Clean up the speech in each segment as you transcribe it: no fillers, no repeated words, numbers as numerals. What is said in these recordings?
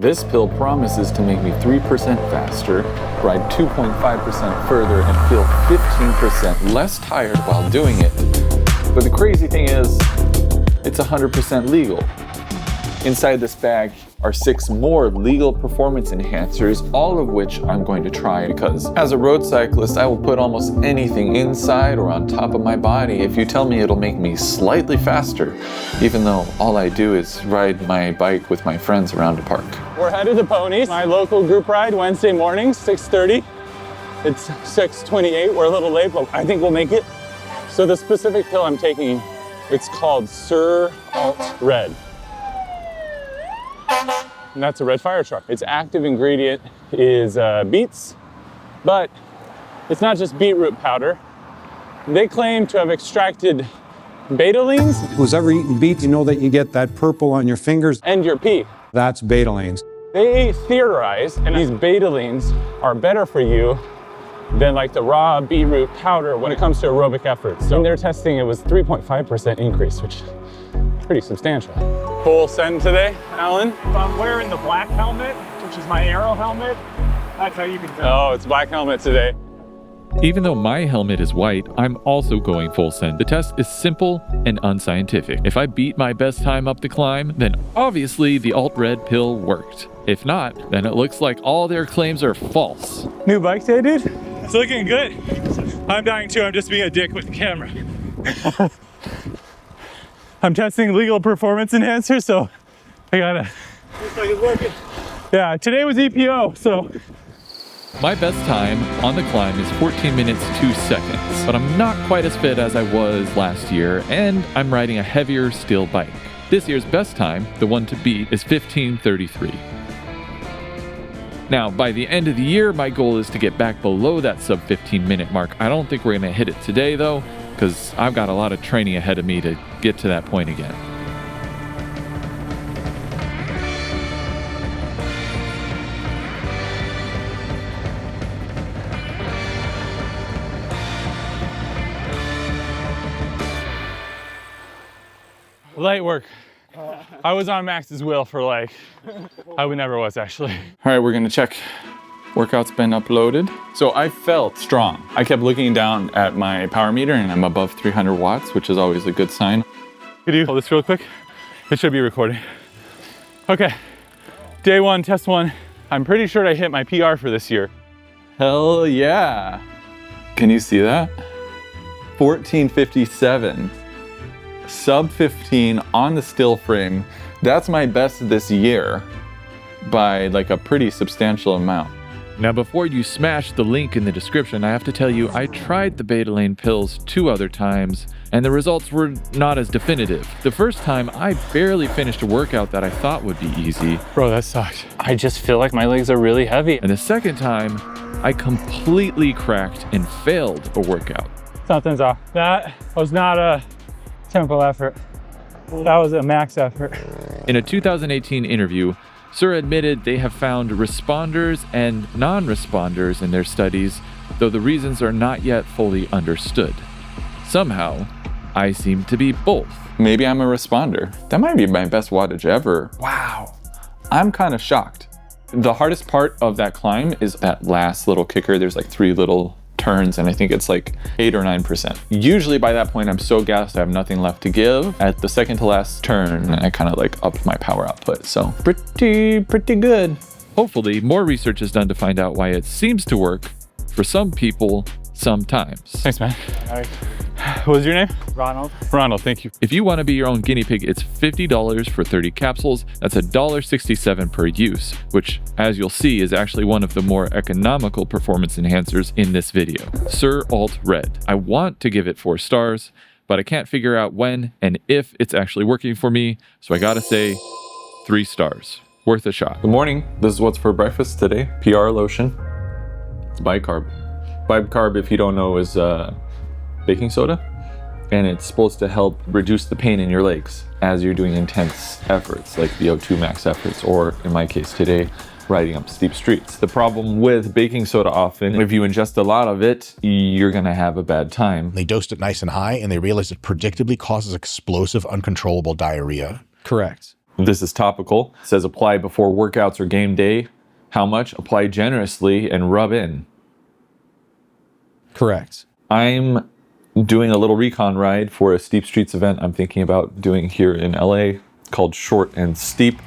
This pill promises to make me 3% faster, ride 2.5% further, and feel 15% less tired while doing it. But the crazy thing is, it's 100% legal. Inside this bag are 6 more legal performance enhancers, all of which I'm going to try because as a road cyclist, I will put almost anything inside or on top of my body if you tell me it'll make me slightly faster, even though all I do is ride my bike with my friends around a park. We're headed to Ponies, my local group ride Wednesday morning, 6:30. It's 6:28, we're a little late, but I think we'll make it. So the specific pill I'm taking, it's called Sur Alt Red. And that's a red fire truck. Its active ingredient is beets, but it's not just beetroot powder. They claim to have extracted betalains. Who's ever eaten beets, you know that you get that purple on your fingers. And your pee. That's betalains. They theorize, and these betalains are better for you than like the raw beetroot powder when it comes to aerobic efforts. So in their testing, it was 3.5% increase, which is pretty substantial. Full send today, Alan? If I'm wearing the black helmet, which is my aero helmet, that's how you can tell. Oh, it's black helmet today. Even though my helmet is white, I'm also going full send. The test is simple and unscientific. If I beat my best time up the climb, then obviously the alt-red pill worked. If not, then it looks like all their claims are false. New bike day, dude? It's looking good. I'm dying too, I'm just being a dick with the camera. I'm testing legal performance enhancers, so I gotta. Looks like it's working. Yeah, today was EPO, so. My best time on the climb is 14 minutes 2 seconds, but I'm not quite as fit as I was last year, and I'm riding a heavier steel bike. This year's best time, the one to beat, is 15:33. Now, by the end of the year, my goal is to get back below that sub 15 minute mark. I don't think we're gonna hit it today though, because I've got a lot of training ahead of me to get to that point again. Light work. I was on Max's wheel for like, I would never was actually. All right, we're gonna check. Workout's been uploaded. So I felt strong. I kept looking down at my power meter and I'm above 300 watts, which is always a good sign. Could you hold this real quick? It should be recording. Okay, day 1, test 1. I'm pretty sure I hit my PR for this year. Hell yeah. Can you see that? 14:57. Sub 15 on the still frame. That's my best this year by like a pretty substantial amount. Now, before you smash the link in the description, I have to tell you I tried the betalain pills 2 other times, and the results were not as definitive. The first time, I barely finished a workout that I thought would be easy. Bro, that sucked. I just feel like my legs are really heavy. And the second time, I completely cracked and failed a workout. Something's off. That was not a tempo effort. That was a max effort. In a 2018 interview, Sur admitted they have found responders and non-responders in their studies, though the reasons are not yet fully understood. Somehow, I seem to be both. Maybe I'm a responder. That might be my best wattage ever. Wow. I'm kind of shocked. The hardest part of that climb is that last little kicker. There's like 3 little turns and I think it's like 8 or 9%. Usually by that point I'm so gassed I have nothing left to give. At the second to last turn I kind of like upped my power output, so pretty good. Hopefully more research is done to find out why it seems to work for some people sometimes. Thanks, man. All right. What was your name? Ronald. Ronald, thank you. If you want to be your own guinea pig, it's $50 for 30 capsules. That's $1.67 per use, which, as you'll see, is actually one of the more economical performance enhancers in this video. Sur Alt Red. I want to give it 4 stars, but I can't figure out when and if it's actually working for me, so I gotta say 3 stars. Worth a shot. Good morning. This is what's for breakfast today. PR lotion. It's bicarb. Bicarb, if you don't know, is baking soda, and it's supposed to help reduce the pain in your legs as you're doing intense efforts like the O2 max efforts, or in my case today, riding up steep streets. The problem with baking soda often, if you ingest a lot of it, you're gonna have a bad time. They dosed it nice and high, and they realized it predictably causes explosive, uncontrollable diarrhea. Correct. This is topical. It says apply before workouts or game day. How much? Apply generously and rub in. Correct. I'm doing a little recon ride for a steep streets event I'm thinking about doing here in LA called Short and Steep.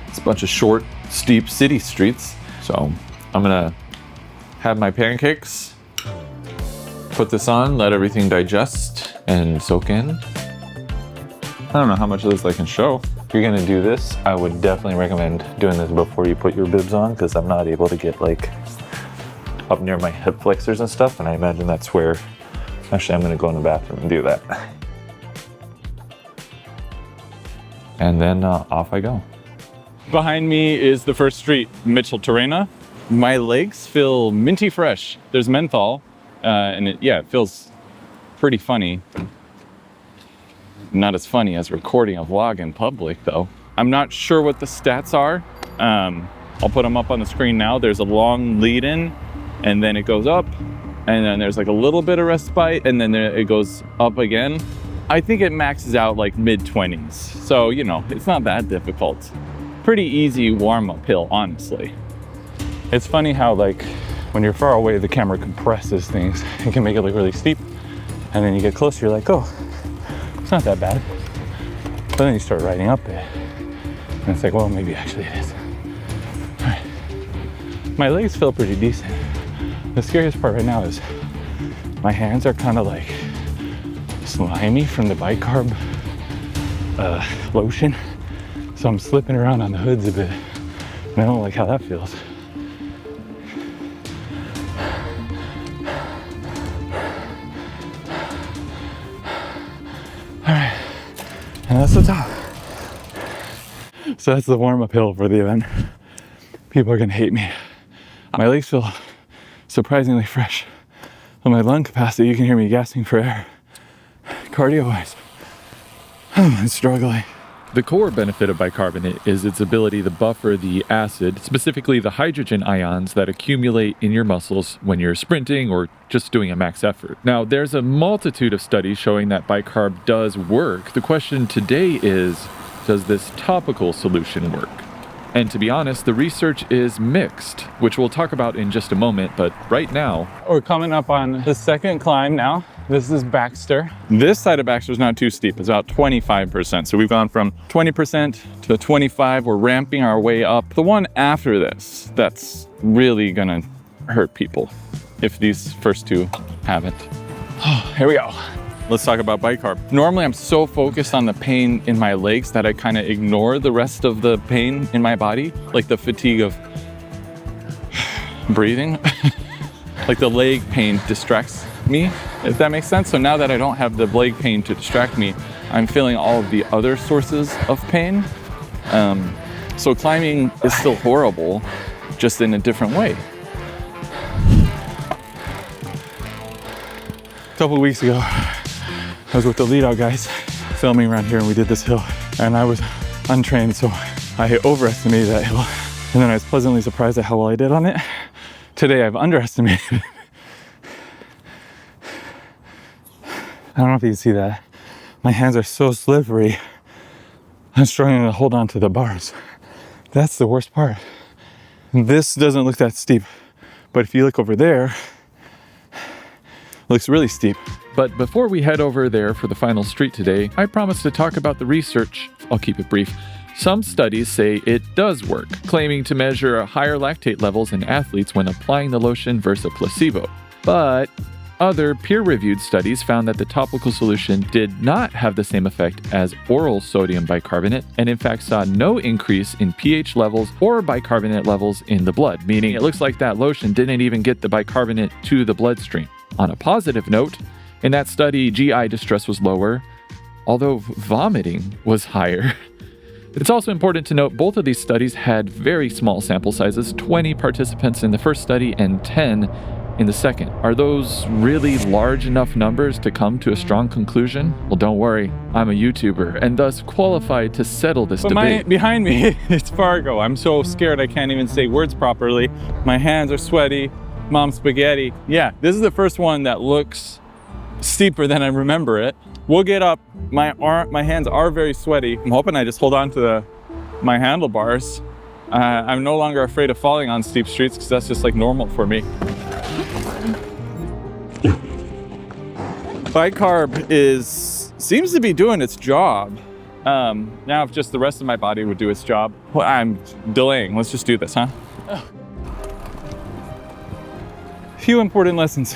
It's a bunch of short, steep city streets. So I'm gonna have my pancakes, put this on, let everything digest and soak in. I don't know how much of this I can show. If you're gonna do this, I would definitely recommend doing this before you put your bibs on, because I'm not able to get like up near my hip flexors and stuff, and I imagine that's where, actually I'm gonna go in the bathroom and do that. And then off I go. Behind me is the first street, Mitchell Terrena. My legs feel minty fresh. There's menthol, and it feels pretty funny. Not as funny as recording a vlog in public though. I'm not sure what the stats are. I'll put them up on the screen now. There's a long lead in, and then it goes up, and then there's like a little bit of respite, and then it goes up again. I think it maxes out like mid-20s. So, you know, it's not that difficult. Pretty easy warm-up hill, honestly. It's funny how like when you're far away, the camera compresses things. It can make it look really steep. And then you get closer, you're like, oh, it's not that bad. But then you start riding up it. And it's like, well, maybe actually it is. All right. My legs feel pretty decent. The scariest part right now is my hands are kind of like slimy from the bicarb lotion. So I'm slipping around on the hoods a bit. And I don't like how that feels. All right, and that's the top. So that's the warm-up hill for the event. People are gonna hate me. My legs feel surprisingly fresh. On my lung capacity, you can hear me gasping for air. Cardio-wise, I'm struggling. The core benefit of bicarbonate is its ability to buffer the acid, specifically the hydrogen ions that accumulate in your muscles when you're sprinting or just doing a max effort. Now, there's a multitude of studies showing that bicarb does work. The question today is, does this topical solution work? And to be honest, the research is mixed, which we'll talk about in just a moment, but right now... We're coming up on the second climb now. This is Baxter. This side of Baxter is not too steep. It's about 25%. So we've gone from 20% to 25. We're ramping our way up. The one after this, that's really gonna hurt people if these first two haven't. Oh, here we go. Let's talk about bicarb. Normally I'm so focused on the pain in my legs that I kind of ignore the rest of the pain in my body, like the fatigue of breathing. Like the leg pain distracts me, if that makes sense. So now that I don't have the leg pain to distract me, I'm feeling all of the other sources of pain. So climbing is still horrible, just in a different way. A couple of weeks ago, I was with the lead out guys filming around here, and we did this hill, and I was untrained, so I overestimated that hill, and then I was pleasantly surprised at how well I did on it. Today I've underestimated it. I don't know if you can see that. My hands are so slippery. I'm struggling to hold on to the bars. That's the worst part. This doesn't look that steep, but if you look over there, it looks really steep. But before we head over there for the final street today, I promised to talk about the research. I'll keep it brief. Some studies say it does work, claiming to measure higher lactate levels in athletes when applying the lotion versus a placebo. But other peer-reviewed studies found that the topical solution did not have the same effect as oral sodium bicarbonate, and in fact saw no increase in pH levels or bicarbonate levels in the blood, meaning it looks like that lotion didn't even get the bicarbonate to the bloodstream. On a positive note, in that study, GI distress was lower, although vomiting was higher. It's also important to note both of these studies had very small sample sizes, 20 participants in the first study and 10 in the second. Are those really large enough numbers to come to a strong conclusion? Well, don't worry, I'm a YouTuber and thus qualified to settle this debate. Behind me, it's Fargo. I'm so scared I can't even say words properly. My hands are sweaty. Mom spaghetti. Yeah, this is the first one that looks steeper than I remember it. We'll get up. My hands are very sweaty. I'm hoping I just hold on to my handlebars. I'm no longer afraid of falling on steep streets because that's just like normal for me. Bicarb seems to be doing its job. Now if just the rest of my body would do its job. Well, I'm delaying. Let's just do this, huh? Few important lessons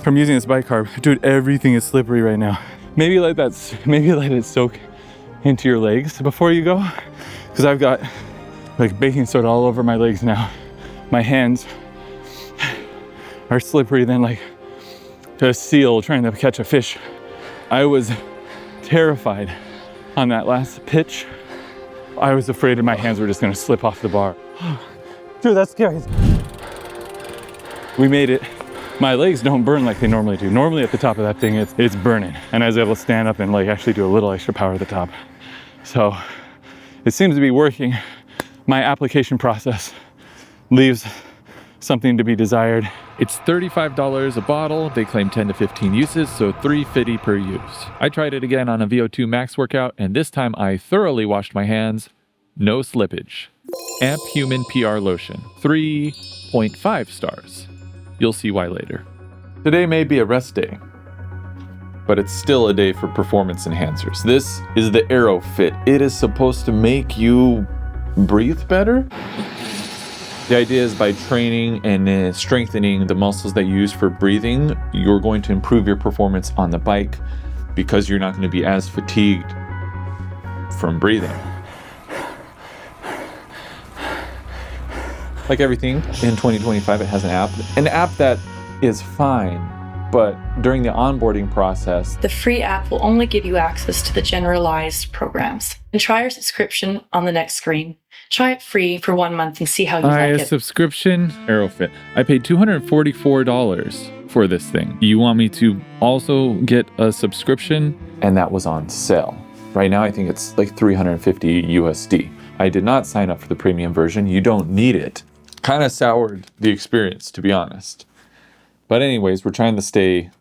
from using this bicarb. Dude, everything is slippery right now. Maybe let it soak into your legs before you go. Because I've got like baking soda all over my legs now. My hands are slippery than like a seal trying to catch a fish. I was terrified on that last pitch. I was afraid that my hands were just gonna slip off the bar. Dude, that's scary. We made it. My legs don't burn like they normally do. Normally at the top of that thing, it's burning. And I was able to stand up and like actually do a little extra power at the top. So it seems to be working. My application process leaves something to be desired. It's $35 a bottle. They claim 10 to 15 uses, so $3.50 per use. I tried it again on a VO2 max workout, and this time I thoroughly washed my hands. No slippage. Amp Human PR Lotion, 3.5 stars. You'll see why later. Today may be a rest day, but it's still a day for performance enhancers. This is the AeroFit. It is supposed to make you breathe better. The idea is by training and strengthening the muscles that you use for breathing, you're going to improve your performance on the bike because you're not going to be as fatigued from breathing. Like everything in 2025, it has an app that is fine, but during the onboarding process, the free app will only give you access to the generalized programs. And try your subscription on the next screen. Try it free for 1 month and see how you like it. Subscription, AeroFit. I paid $244 for this thing. You want me to also get a subscription? and that was on sale. Right now, I think it's like 350 USD. I did not sign up for the premium version. You don't need it. Kind of soured the experience, to be honest. But anyways, we're trying to stay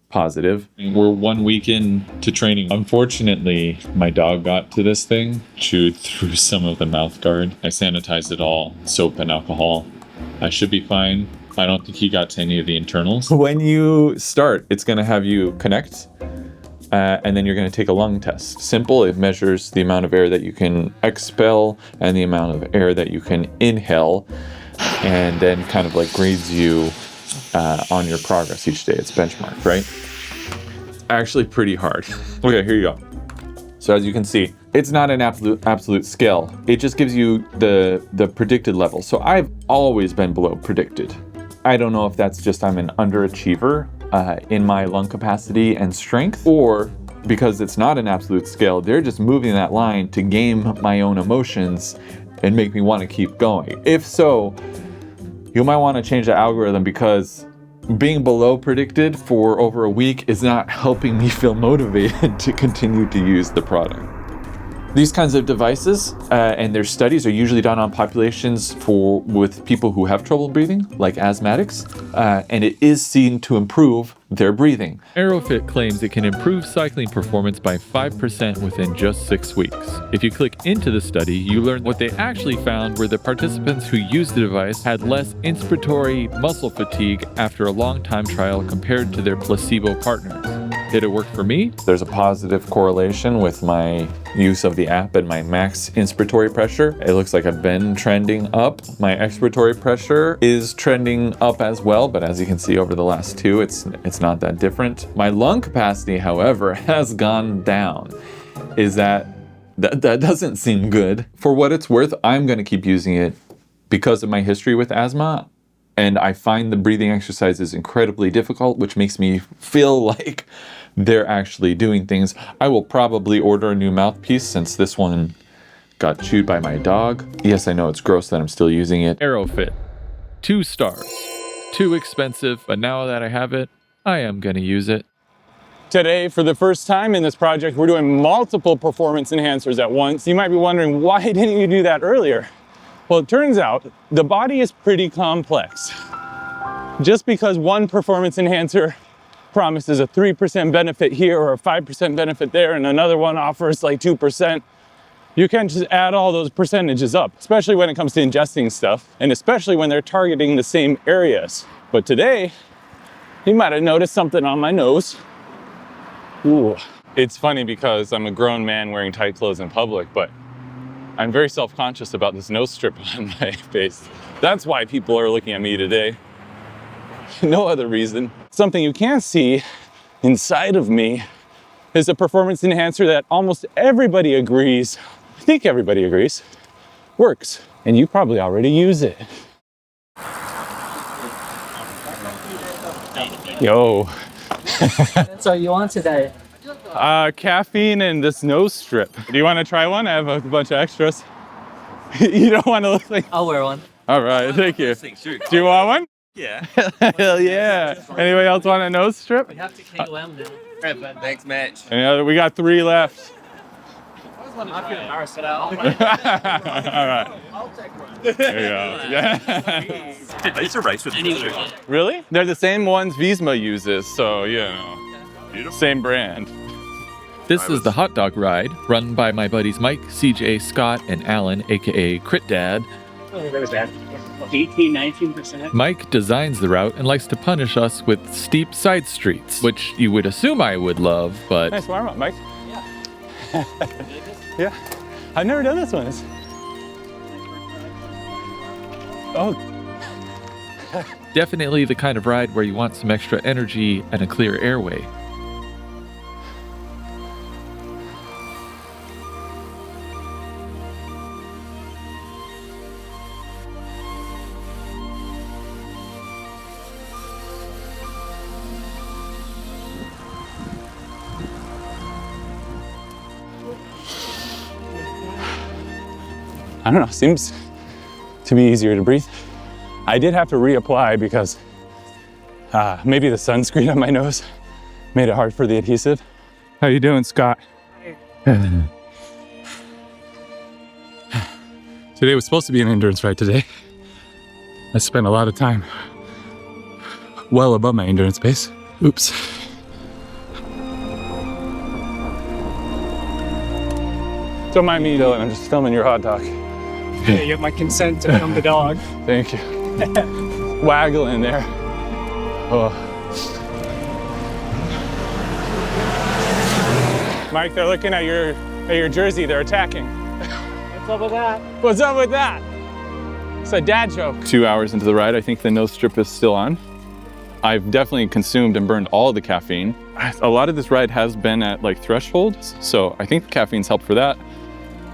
positive. We're 1 week into training. Unfortunately, my dog got to this thing, chewed through some of the mouth guard. I sanitized it all, soap and alcohol. I should be fine. I don't think he got to any of the internals. When you start, it's gonna have you connect, and then you're gonna take a lung test. Simple, it measures the amount of air that you can expel and the amount of air that you can inhale, and then kind of like grades you on your progress each day. It's benchmarked, right? Actually pretty hard. Okay, here you go. So as you can see, it's not an absolute scale. It just gives you the predicted level. So I've always been below predicted. I don't know if that's just I'm an underachiever in my lung capacity and strength, or because it's not an absolute scale, they're just moving that line to game my own emotions and make me want to keep going. If so, you might want to change the algorithm, because being below predicted for over a week is not helping me feel motivated to continue to use the product. These kinds of devices and their studies are usually done on populations with people who have trouble breathing, like asthmatics, and it is seen to improve their breathing. AeroFit claims it can improve cycling performance by 5% within just 6 weeks. If you click into the study, you learn what they actually found were the participants who used the device had less inspiratory muscle fatigue after a long time trial compared to their placebo partners. Did it work for me? There's a positive correlation with my use of the app and my max inspiratory pressure. It looks like I've been trending up. My expiratory pressure is trending up as well, but as you can see over the last two, it's not that different. My lung capacity, however, has gone down. That doesn't seem good. For what it's worth, I'm gonna keep using it because of my history with asthma. And I find the breathing exercises incredibly difficult, which makes me feel like they're actually doing things. I will probably order a new mouthpiece since this one got chewed by my dog. Yes, I know it's gross that I'm still using it. AeroFit, 2 stars. Too expensive, but now that I have it, I am gonna use it. Today, for the first time in this project, we're doing multiple performance enhancers at once. You might be wondering, why didn't you do that earlier? Well, it turns out the body is pretty complex. Just because one performance enhancer promises a 3% benefit here or a 5% benefit there, and another one offers like 2%, you can't just add all those percentages up, especially when it comes to ingesting stuff, and especially when they're targeting the same areas. But today, you might have noticed something on my nose. Ooh. It's funny because I'm a grown man wearing tight clothes in public, but I'm very self-conscious about this nose strip on my face. That's why people are looking at me today. No other reason. Something you can't see inside of me is a performance enhancer that almost everybody agrees, I think everybody agrees, works. And you probably already use it. Yo. That's all you want today. Caffeine and this nose strip. Do you want to try one? I have a bunch of extras. You don't want to look like... I'll wear one. All right, thank you. Do you want one? Yeah. Hell yeah. Anybody else want a nose strip? We have to KOM now. Right, bud. Thanks, Mitch. Any other? We got 3 left. I'm feeling embarrassed at all. All right. I'll take one. There you go. Yeah. I used to race with them. Really? They're the same ones Visma uses, so you know, same brand. This is the hot dog ride, run by my buddies Mike, CJ, Scott, and Alan, aka Crit Dad. Very bad. 18, 19%. Mike designs the route and likes to punish us with steep side streets, which you would assume I would love, but... Nice warm up, Mike. Yeah. Yeah. I've never done this one. Oh. Definitely the kind of ride where you want some extra energy and a clear airway. I don't know, seems to be easier to breathe. I did have to reapply because maybe the sunscreen on my nose made it hard for the adhesive. How you doing, Scott? Today was supposed to be an endurance ride today. I spent a lot of time well above my endurance pace. Oops. Don't mind me, Dylan, I'm just filming your hot dog. Yeah, you have my consent to film the dog. Thank you. Waggling there. Oh. Mike, they're looking at your jersey. They're attacking. What's up with that? What's up with that? It's a dad joke. 2 hours into the ride, I think the nose strip is still on. I've definitely consumed and burned all of the caffeine. A lot of this ride has been at like thresholds, so I think the caffeine's helped for that.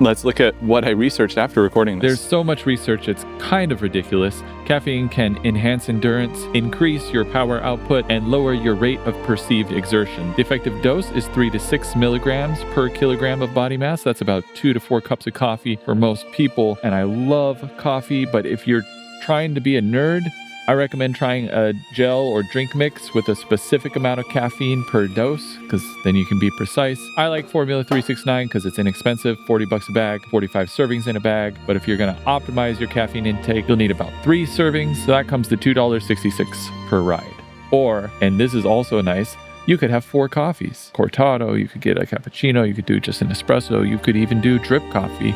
Let's look at what I researched after recording this. There's so much research, it's kind of ridiculous. Caffeine can enhance endurance, increase your power output, and lower your rate of perceived exertion. The effective dose is 3 to 6 milligrams per kilogram of body mass. That's about 2 to 4 cups of coffee for most people. And I love coffee, but if you're trying to be a nerd, I recommend trying a gel or drink mix with a specific amount of caffeine per dose, because then you can be precise. I like Formula 369 because it's inexpensive, 40 bucks a bag, 45 servings in a bag. But if you're gonna optimize your caffeine intake, you'll need about 3 servings. So that comes to $2.66 per ride. Or, and this is also nice, you could have 4 coffees. Cortado, you could get a cappuccino, you could do just an espresso, you could even do drip coffee.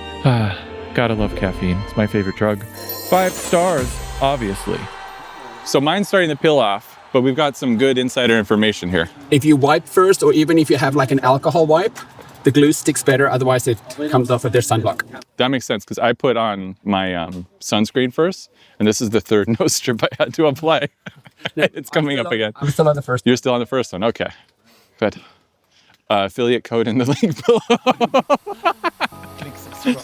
Gotta love caffeine, it's my favorite drug. 5 stars, obviously. So mine's starting to peel off, but we've got some good insider information here. If you wipe first, or even if you have like an alcohol wipe, the glue sticks better, otherwise it comes off with their sunblock. That makes sense, because I put on my sunscreen first, and this is the 3rd nose strip I had to apply. It's coming up again. I'm still on the first. You're still on the first one, okay. Good. Affiliate code in the link below.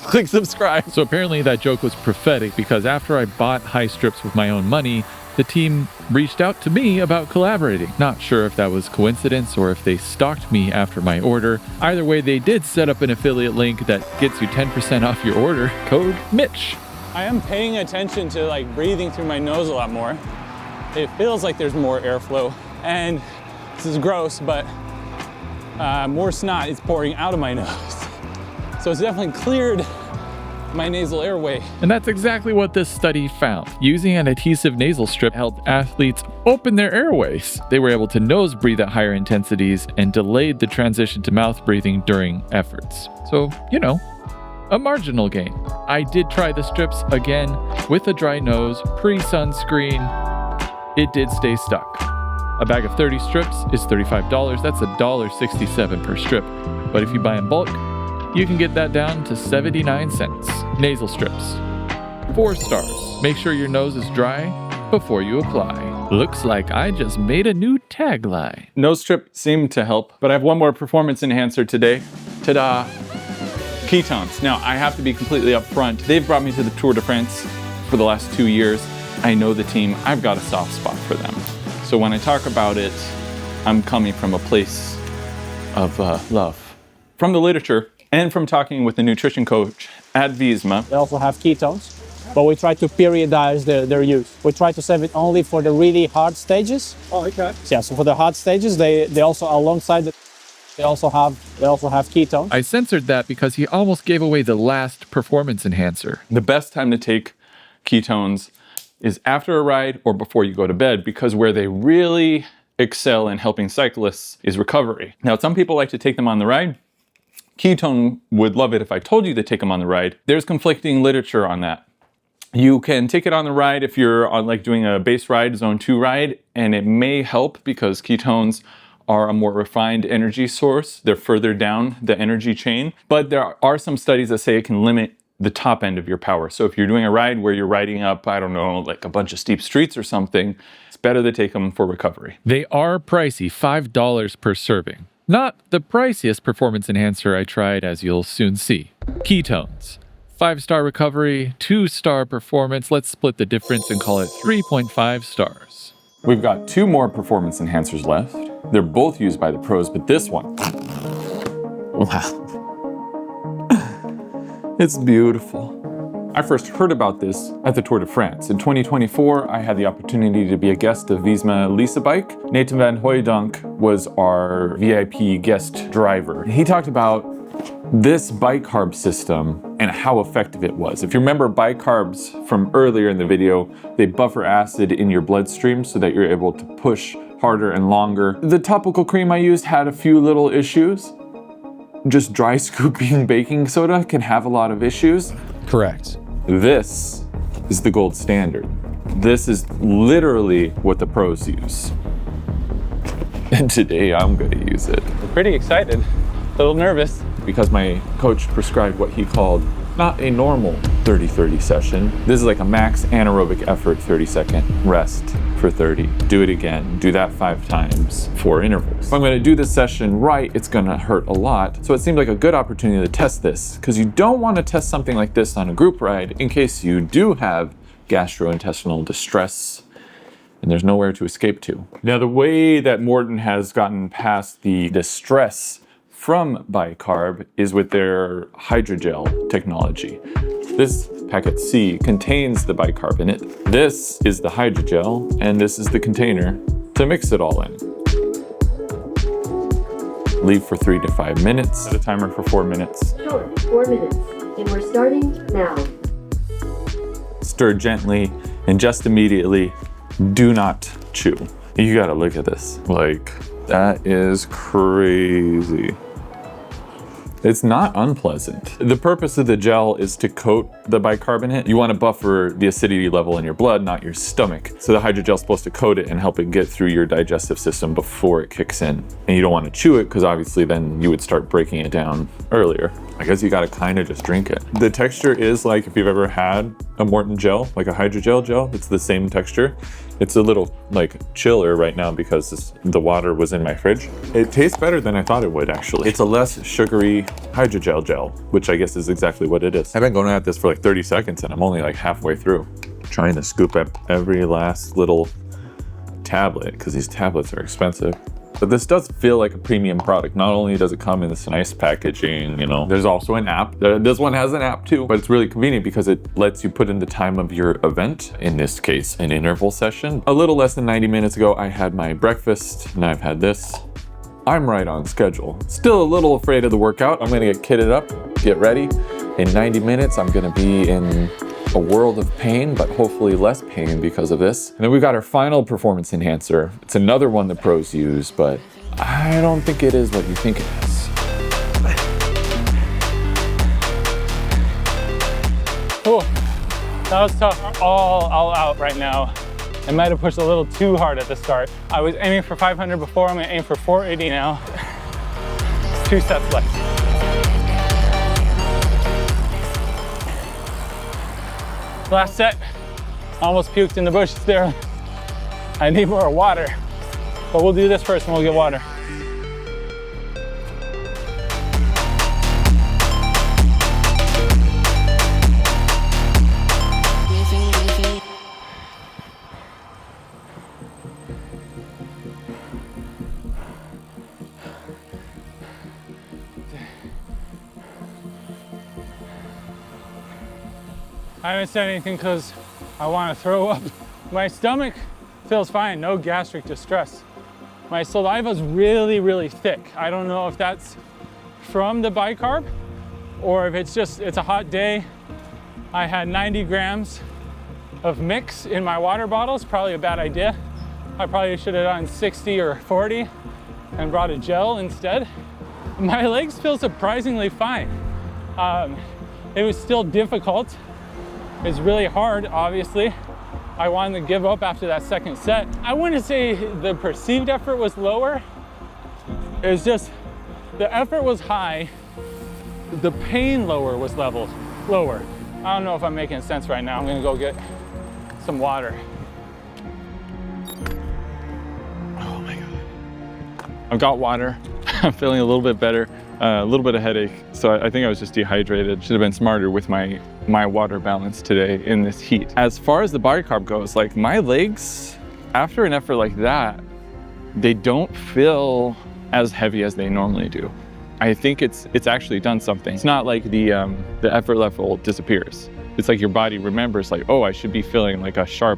Click subscribe. So apparently that joke was prophetic, because after I bought high strips with my own money, the team reached out to me about collaborating. Not sure if that was coincidence or if they stalked me after my order. Either way, they did set up an affiliate link that gets you 10% off your order. Code Mitch. I am paying attention to like breathing through my nose a lot more. It feels like there's more airflow, and this is gross, but more snot is pouring out of my nose. So it's definitely cleared my nasal airway. And that's exactly what this study found. Using an adhesive nasal strip helped athletes open their airways. They were able to nose breathe at higher intensities and delayed the transition to mouth breathing during efforts. So, you know, a marginal gain. I did try the strips again with a dry nose, pre-sunscreen. It did stay stuck. A bag of 30 strips is $35. That's $1.67 per strip. But if you buy in bulk, you can get that down to 79 cents. Nasal strips. 4 stars. Make sure your nose is dry before you apply. Looks like I just made a new tagline. Nose strip seemed to help, but I have one more performance enhancer today. Ta-da! Ketones. Now, I have to be completely upfront. They've brought me to the Tour de France for the last 2 years. I know the team. I've got a soft spot for them. So when I talk about it, I'm coming from a place of love. From the literature and from talking with the nutrition coach at Visma. They also have ketones, but we try to periodize their use. We try to save it only for the really hard stages. Oh, okay. Yeah, so for the hard stages, they also alongside it, they also have ketones. I censored that because he almost gave away the last performance enhancer. The best time to take ketones is after a ride or before you go to bed, because where they really excel in helping cyclists is recovery. Now, some people like to take them on the ride. Ketone would love it if I told you to take them on the ride. There's conflicting literature on that. You can take it on the ride if you're on like doing a base ride, zone 2 ride, and it may help because ketones are a more refined energy source. They're further down the energy chain, but there are some studies that say it can limit the top end of your power. So if you're doing a ride where you're riding up, I don't know, like a bunch of steep streets or something, it's better to take them for recovery. They are pricey, $5 per serving. Not the priciest performance enhancer I tried, as you'll soon see. Ketones. 5-star recovery, 2-star performance. Let's split the difference and call it 3.5 stars. We've got 2 more performance enhancers left. They're both used by the pros, but this one, wow. It's beautiful. I first heard about this at the Tour de France. In 2024, I had the opportunity to be a guest of Visma Lisa Bike. Nathan van Hooijdonk was our VIP guest driver. He talked about this bicarb system and how effective it was. If you remember bicarbs from earlier in the video, they buffer acid in your bloodstream so that you're able to push harder and longer. The topical cream I used had a few little issues. Just dry scooping baking soda can have a lot of issues. Correct. This is the gold standard. This is literally what the pros use. And today I'm gonna use it. I'm pretty excited, a little nervous. Because my coach prescribed what he called not a normal 30-30 session. This is like a max anaerobic effort 30-second rest for 30. Do it again, do that 5 times, 4 intervals. If I'm gonna do this session right, it's gonna hurt a lot. So it seemed like a good opportunity to test this, because you don't wanna test something like this on a group ride in case you do have gastrointestinal distress and there's nowhere to escape to. Now, the way that Morton has gotten past the distress from bicarb is with their hydrogel technology. This packet C contains the bicarbonate. This is the hydrogel, and this is the container to mix it all in. Leave for 3 to 5 minutes. Set a timer for 4 minutes. Sure, 4 minutes. And we're starting now. Stir gently, and just immediately, do not chew. You gotta look at this. Like, that is crazy. It's not unpleasant. The purpose of the gel is to coat the bicarbonate. You want to buffer the acidity level in your blood, not your stomach. So the hydrogel is supposed to coat it and help it get through your digestive system before it kicks in. And you don't want to chew it because obviously then you would start breaking it down earlier. I guess you gotta kind of just drink it. The texture is like if you've ever had a Morton gel, like a hydrogel gel, it's the same texture. It's a little like chiller right now because the water was in my fridge. It tastes better than I thought it would actually. It's a less sugary hydrogel gel, which I guess is exactly what it is. I've been going at this for like 30 seconds and I'm only like halfway through. Trying to scoop up every last little tablet because these tablets are expensive. But this does feel like a premium product. Not only does it come in this nice packaging, you know, there's also an app. This one has an app too, but it's really convenient because it lets you put in the time of your event, in this case, an interval session. A little less than 90 minutes ago, I had my breakfast and I've had this. I'm right on schedule. Still a little afraid of the workout. I'm gonna get kitted up, get ready. In 90 minutes, I'm gonna be in a world of pain, but hopefully less pain because of this. And then we've got our final performance enhancer. It's another one the pros use, but I don't think it is what you think it is. That was tough, all out right now. I might have pushed a little too hard at the start. I was aiming for 500 before, I'm gonna aim for 480 now. 2 sets left. Last set, almost puked in the bushes there. I need more water, but we'll do this first and we'll get water. I haven't said anything because I want to throw up. My stomach feels fine, no gastric distress. My saliva's really, really thick. I don't know if that's from the bicarb or if it's a hot day. I had 90 grams of mix in my water bottles, probably a bad idea. I probably should have done 60 or 40 and brought a gel instead. My legs feel surprisingly fine. It was still difficult. It's really hard, obviously. I wanted to give up after that second set. I wouldn't say the perceived effort was lower. It was just, the effort was high, the pain lower was lower. I don't know if I'm making sense right now. I'm gonna go get some water. Oh my God. I've got water. I'm feeling a little bit better. A little bit of headache, so I think I was just dehydrated. Should have been smarter with my water balance today in this heat. As far as the bicarb goes, like my legs, after an effort like that, they don't feel as heavy as they normally do. I think it's actually done something. It's not like the effort level disappears. It's like your body remembers like, oh, I should be feeling like a sharp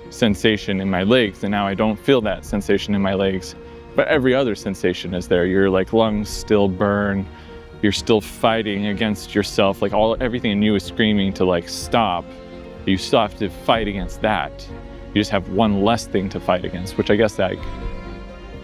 sensation in my legs, and now I don't feel that sensation in my legs. But every other sensation is there. Your like lungs still burn. You're still fighting against yourself. Like everything in you is screaming to like stop. You still have to fight against that. You just have one less thing to fight against, which I guess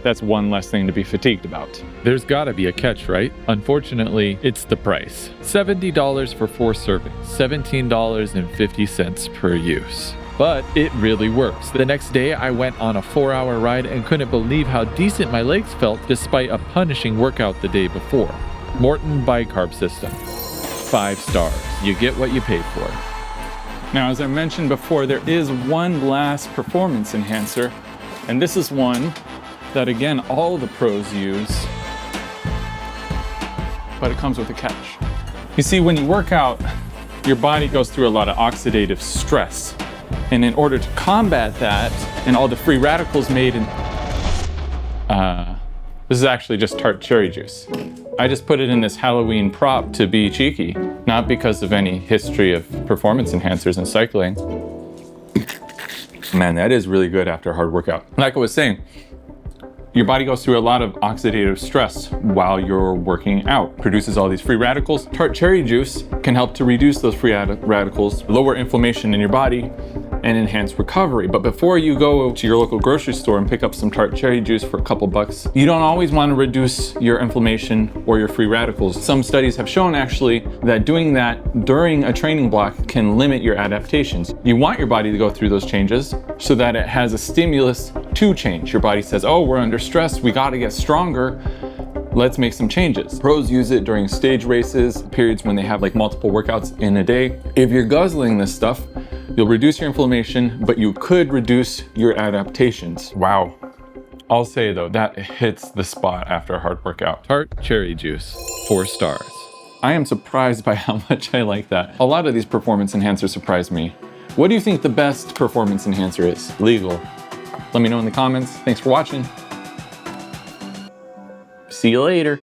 that's one less thing to be fatigued about. There's gotta be a catch, right? Unfortunately, it's the price. $70 for 4 servings, $17.50 per use. But it really works. The next day, I went on a 4-hour ride and couldn't believe how decent my legs felt despite a punishing workout the day before. Morton Bicarb System. 5 stars. You get what you pay for. Now, as I mentioned before, there is one last performance enhancer, and this is one that, again, all the pros use, but it comes with a catch. You see, when you work out, your body goes through a lot of oxidative stress. And in order to combat that and all the free radicals made in, this is actually just tart cherry juice. I just put it in this Halloween prop to be cheeky, not because of any history of performance enhancers in cycling. Man, that is really good after a hard workout. Like I was saying, your body goes through a lot of oxidative stress while you're working out, produces all these free radicals. Tart cherry juice can help to reduce those free radicals, lower inflammation in your body, and enhance recovery. But before you go to your local grocery store and pick up some tart cherry juice for a couple bucks, you don't always want to reduce your inflammation or your free radicals. Some studies have shown actually that doing that during a training block can limit your adaptations. You want your body to go through those changes so that it has a stimulus to change. Your body says, oh, we're under stress, we got to get stronger. Let's make some changes. Pros use it during stage races, periods when they have like multiple workouts in a day. If you're guzzling this stuff, you'll reduce your inflammation, but you could reduce your adaptations. Wow. I'll say though, that hits the spot after a hard workout. Tart cherry juice, 4 stars. I am surprised by how much I like that. A lot of these performance enhancers surprise me. What do you think the best performance enhancer is? Legal. Let me know in the comments. Thanks for watching. See you later.